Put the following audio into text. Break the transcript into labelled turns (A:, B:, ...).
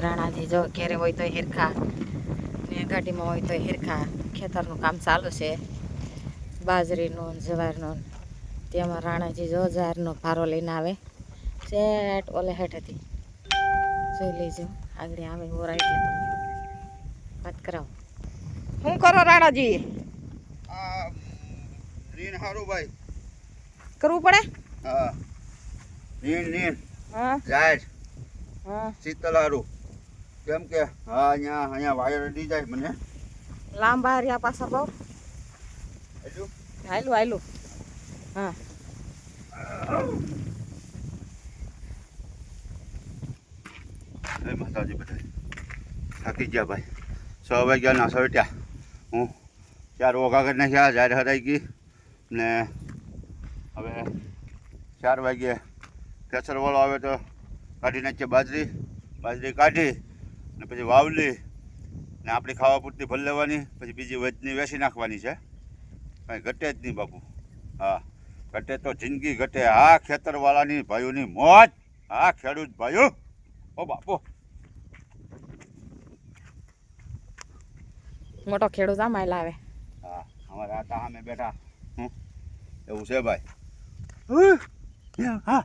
A: રાણાજી જો ઘેરે હોય તો હિરખા ને ગાડીમાં હોય તો હિરખા ખેતરનું કામ ચાલુ છે બાજરીનું જવારનું તેમાં રાણાજી જો જારનો ભારો લઈને આવે સેટ ઓલે હેઠેથી જોઈ લેજો આગળ આવે ઓરા એટલે તમને વાત કરાવો શું કરો રાણાજી
B: નીન હારું ભાઈ
A: કરવું પડે
B: હા નીન
A: હા
B: જાય
A: હા
B: શીતલ હારું કેમ કે હા અહીંયા વાયર અડી જાય મને
A: લાંબા રહ્યા પાછા બહુ
B: હજુ
A: હાયલું હા
B: માતાજી બધા થાકી ગયા ભાઈ 6 વાગ્યાના સવટ્યા હું 4 ઓઘા કરી નાખ્યા જાહેર હરાઈ ગઈ ને હવે 4 વાગ્યે ખેસરવાળો આવે તો કાઢી નાખીએ બાજરી કાઢી ને પછી વાવલી ને આપણી ખાવા પૂરતી ભરી લેવાની પછી બીજી વચની વેચી નાખવાની છે કાંઈ ઘટે જ નહીં બાપુ હા ઘટે તો જિંદગી ઘટે હા ખેતરવાળાની ભાઈઓની મોજ હા ખેડૂત ભાઈઓ ઓ બાપુ
A: મોટો ખેડૂત આમ લાવે
B: હા અમારે આ સામે બેઠા એવું છે ભાઈ હા